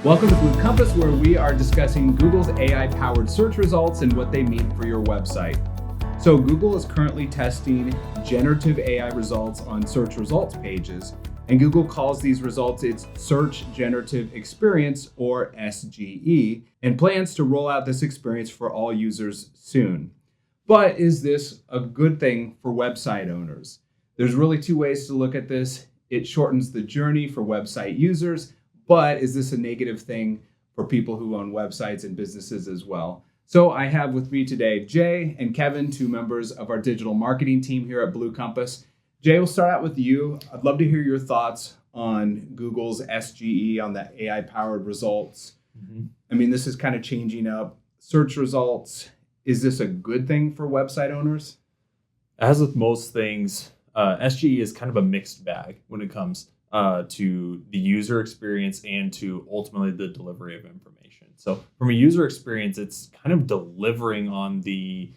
Welcome to Blue Compass, where we are discussing Google's AI-powered search results and what they mean for your website. So Google is currently testing generative AI results on search results pages, and Google calls these results its Search Generative Experience, or SGE, and plans to roll out this experience for all users soon. But is this a good thing for website owners? There's really two ways to look at this. It shortens the journey for website users, but is this a negative thing for people who own websites and businesses as well? So I have with me today Jay and Kevin, two members of our digital marketing team here at Blue Compass. Jay, we'll start out with you. I'd love to hear your thoughts on Google's SGE, on the AI-powered results. I mean, this is kind of changing up search results. Is this a good thing for website owners? As with most things, SGE is kind of a mixed bag when it comes to the user experience and to ultimately the delivery of information. So from a user experience, it's kind of delivering on the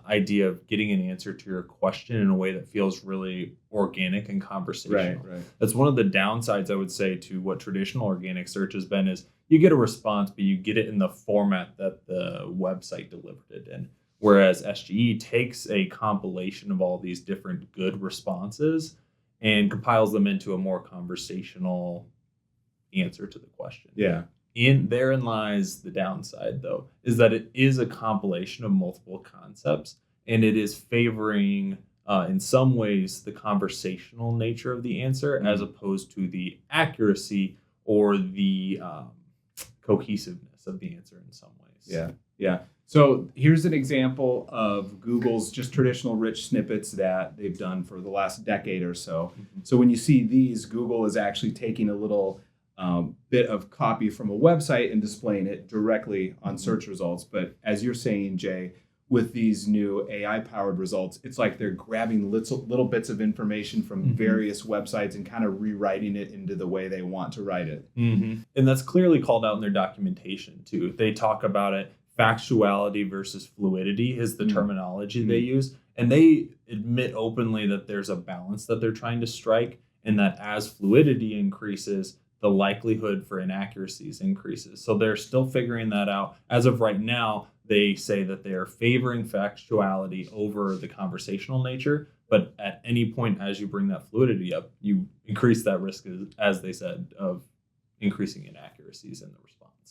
idea of getting an answer to your question in a way that feels really organic and conversational. Right. That's one of the downsides, I would say, to what traditional organic search has been is you get a response, but you get it in the format that the website delivered it in. Whereas SGE takes a compilation of all these different good responses and compiles them into a more conversational answer to the question. Yeah. Therein lies the downside, though, is that it is a compilation of multiple concepts, and it is favoring, in some ways, the conversational nature of the answer as opposed to the accuracy or the cohesiveness of the answer in some ways. Yeah. So here's an example of Google's just traditional rich snippets that they've done for the last decade or so. So when you see these, Google is actually taking a little bit of copy from a website and displaying it directly on search results. But as you're saying, Jay, with these new AI-powered results, it's like they're grabbing little bits of information from various websites and kind of rewriting it into the way they want to write it. And that's clearly called out in their documentation, too. They talk about it. Factuality versus fluidity is the terminology they use. And they admit openly that there's a balance that they're trying to strike, and that as fluidity increases, the likelihood for inaccuracies increases. So they're still figuring that out. As of right now, they say that they are favoring factuality over the conversational nature. But at any point, as you bring that fluidity up, you increase that risk, as they said, of increasing inaccuracies in the response.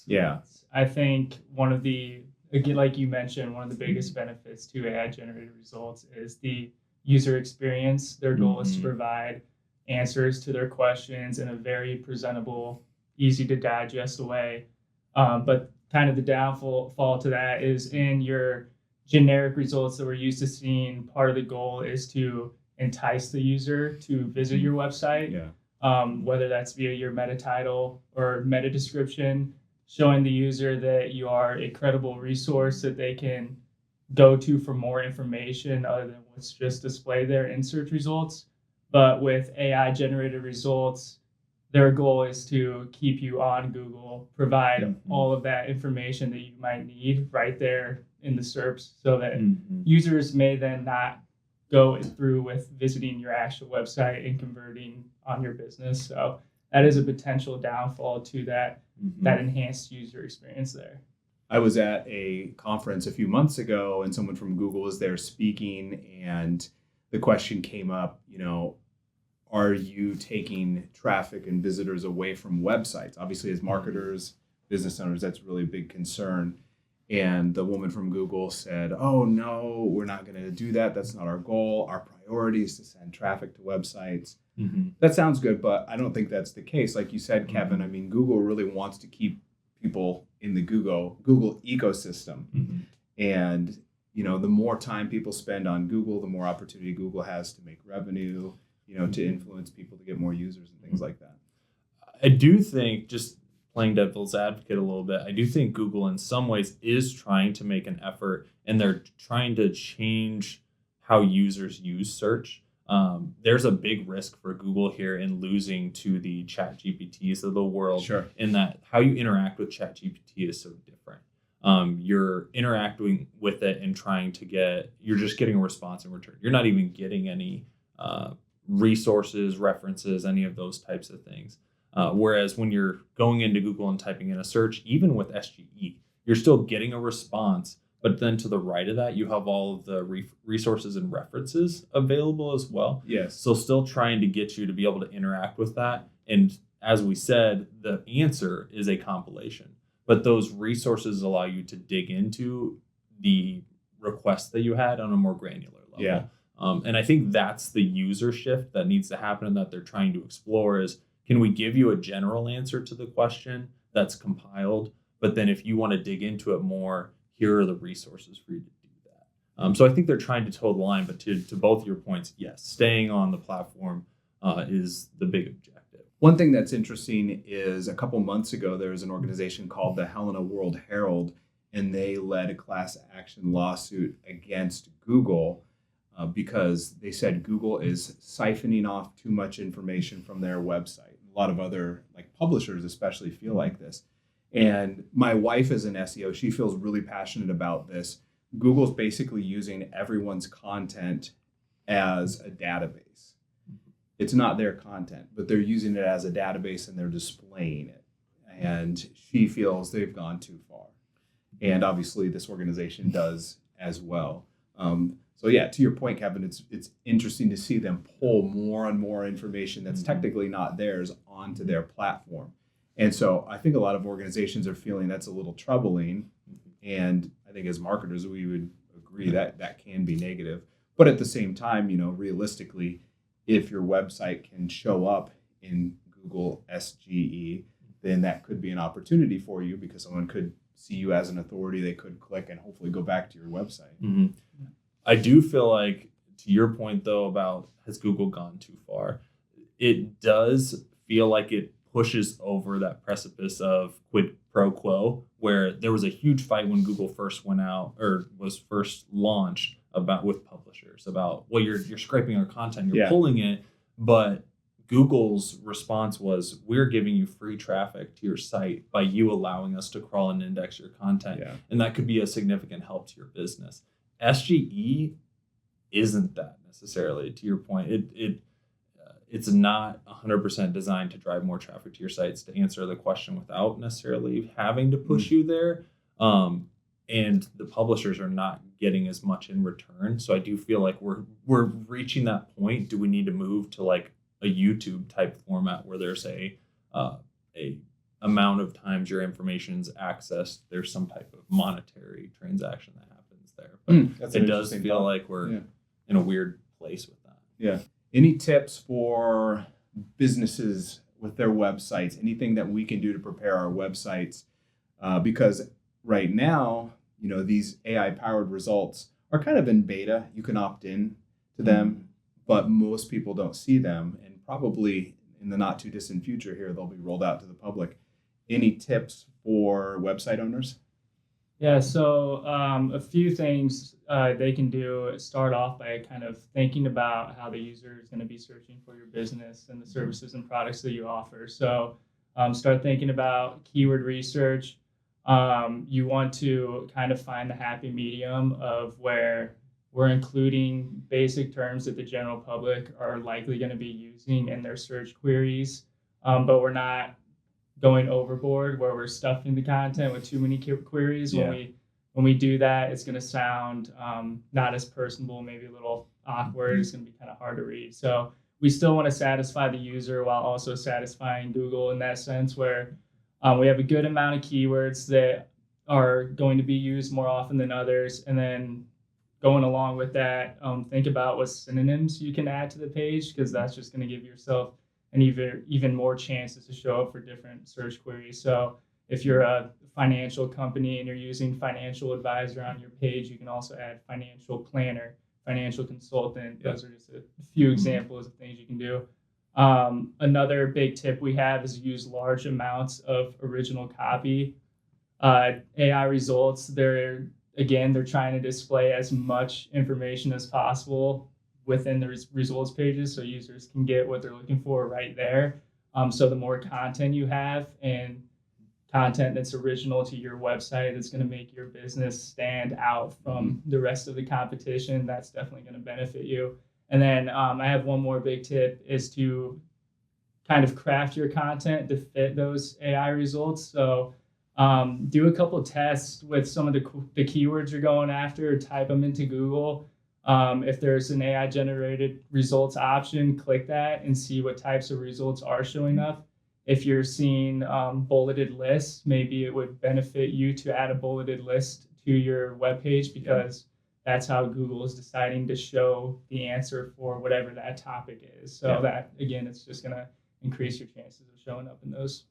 Yeah. I think one of the, again, like you mentioned, one of the biggest benefits to AI-generated results is the user experience. Their goal is to provide answers to their questions in a very presentable, easy to digest way. But kind of the downfall to that is in your generic results that we're used to seeing, part of the goal is to entice the user to visit your website, whether that's via your meta title or meta description, showing the user that you are a credible resource that they can go to for more information other than what's just displayed there in search results. But with AI-generated results, their goal is to keep you on Google, provide all of that information that you might need right there in the SERPs, so that users may then not go through with visiting your actual website and converting on your business. So that is a potential downfall to that enhanced user experience there. I was at a conference a few months ago and someone from Google was there speaking, and the question came up, are you taking traffic and visitors away from websites? Obviously, as marketers, business owners, that's really a big concern. And the woman from Google said, oh, no, we're not going to do that. That's not our goal. Our priority is to send traffic to websites. That sounds good, but I don't think that's the case. Like you said, Kevin, I mean, Google really wants to keep people in the Google ecosystem. And, the more time people spend on Google, the more opportunity Google has to make revenue, to influence people to get more users and things like that. I do think, just playing devil's advocate a little bit, I do think Google in some ways is trying to make an effort, and they're trying to change how users use search. There's a big risk for Google here in losing to the ChatGPTs of the world. Sure. In that how you interact with ChatGPT is so different. You're interacting with it and you're just getting a response in return. You're not even getting any resources, references, any of those types of things. Whereas when you're going into Google and typing in a search, even with SGE, you're still getting a response. But then to the right of that, you have all of the resources and references available as well. Yes. So still trying to get you to be able to interact with that. And as we said, the answer is a compilation. But those resources allow you to dig into the requests that you had on a more granular level. Yeah. And I think that's the user shift that needs to happen and that they're trying to explore is, can we give you a general answer to the question that's compiled? But then if you want to dig into it more, here are the resources for you to do that. So I think they're trying to toe the line, but to both your points, yes, staying on the platform is the big objective. One thing that's interesting is a couple months ago, there was an organization called the Helena World Herald, and they led a class action lawsuit against Google because they said Google is siphoning off too much information from their website. A lot of other publishers especially feel like this. And my wife is an SEO. She feels really passionate about this. Google's basically using everyone's content as a database. It's not their content, but they're using it as a database and they're displaying it. And she feels they've gone too far. And obviously this organization does as well. So yeah, to your point, Kevin, it's interesting to see them pull more and more information that's technically not theirs onto their platform. And so I think a lot of organizations are feeling that's a little troubling. And I think as marketers, we would agree that that can be negative. But at the same time, realistically, if your website can show up in Google SGE, then that could be an opportunity for you because someone could see you as an authority. They could click and hopefully go back to your website. Mm-hmm. I do feel like, to your point, though, about has Google gone too far, it does feel like it pushes over that precipice of quid pro quo, where there was a huge fight when Google first went out or was first launched with publishers about, well, you're scraping our content, you're pulling it, but Google's response was, we're giving you free traffic to your site by you allowing us to crawl and index your content. Yeah. And that could be a significant help to your business. SGE isn't that necessarily, to your point. It's not 100% designed to drive more traffic to your sites to answer the question without necessarily having to push you there. And the publishers are not getting as much in return. So I do feel like we're reaching that point. Do we need to move to a YouTube type format where there's a amount of times your information's accessed, there's some type of monetary transaction that happens there. But it does feel like we're in a weird place with that. Yeah. Any tips for businesses with their websites? Anything that we can do to prepare our websites? Because right now, these AI-powered results are kind of in beta. You can opt in to them, but most people don't see them. And probably in the not too distant future here, they'll be rolled out to the public. Any tips for website owners? Yeah, so a few things they can do. Start off by kind of thinking about how the user is going to be searching for your business and the services and products that you offer. So start thinking about keyword research. You want to kind of find the happy medium of where we're including basic terms that the general public are likely going to be using in their search queries, but we're not going overboard where we're stuffing the content with too many queries. When we do that, it's going to sound not as personable, maybe a little awkward. It's going to be kind of hard to read. So we still want to satisfy the user while also satisfying Google in that sense, where we have a good amount of keywords that are going to be used more often than others. And then going along with that, think about what synonyms you can add to the page, because that's just going to give yourself and even more chances to show up for different search queries. So if you're a financial company and you're using financial advisor on your page, you can also add financial planner, financial consultant. Those are just a few examples of things you can do. Another big tip we have is use large amounts of original copy. AI results, they're trying to display as much information as possible within the results pages so users can get what they're looking for right there. So the more content you have and content that's original to your website that's going to make your business stand out from the rest of the competition, that's definitely going to benefit you. And then I have one more big tip is to kind of craft your content to fit those AI results. So do a couple of tests with some of the keywords you're going after, or type them into Google. If there's an AI generated results option, click that and see what types of results are showing up. If you're seeing bulleted lists, maybe it would benefit you to add a bulleted list to your webpage, because that's how Google is deciding to show the answer for whatever that topic is. So that, again, it's just going to increase your chances of showing up in those.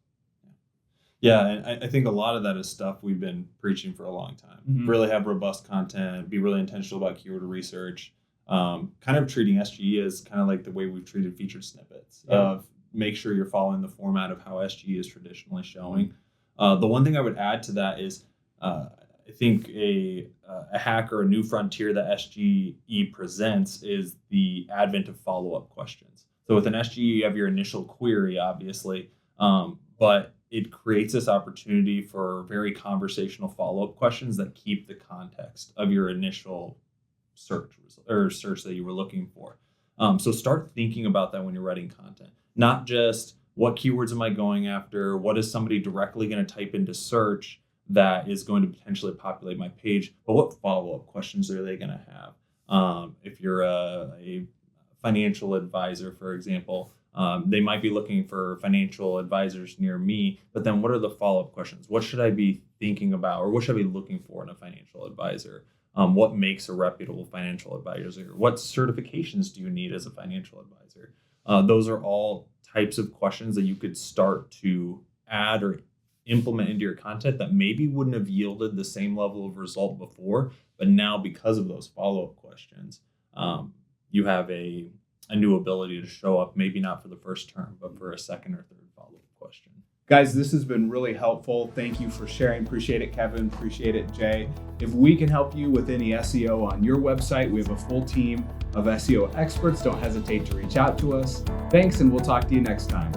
Yeah, and I think a lot of that is stuff we've been preaching for a long time. Mm-hmm. Really have robust content, be really intentional about keyword research, kind of treating SGE as kind of like the way we've treated featured snippets of make sure you're following the format of how SGE is traditionally showing. The one thing I would add to that is I think a hack or a new frontier that SGE presents is the advent of follow-up questions. So with an SGE, you have your initial query, obviously, but it creates this opportunity for very conversational follow-up questions that keep the context of your initial search that you were looking for. So start thinking about that when you're writing content. Not just what keywords am I going after? What is somebody directly going to type into search that is going to potentially populate my page? But what follow-up questions are they going to have? If you're a financial advisor, for example, they might be looking for financial advisors near me, but then what are the follow-up questions? What should I be thinking about, or what should I be looking for in a financial advisor? What makes a reputable financial advisor? What certifications do you need as a financial advisor? Those are all types of questions that you could start to add or implement into your content that maybe wouldn't have yielded the same level of result before, but now because of those follow-up questions, you have a new ability to show up, maybe not for the first term, but for a second or third follow-up question. Guys, this has been really helpful. Thank you for sharing. Appreciate it, Kevin. Appreciate it, Jay. If we can help you with any SEO on your website, we have a full team of SEO experts. Don't hesitate to reach out to us. Thanks, and we'll talk to you next time.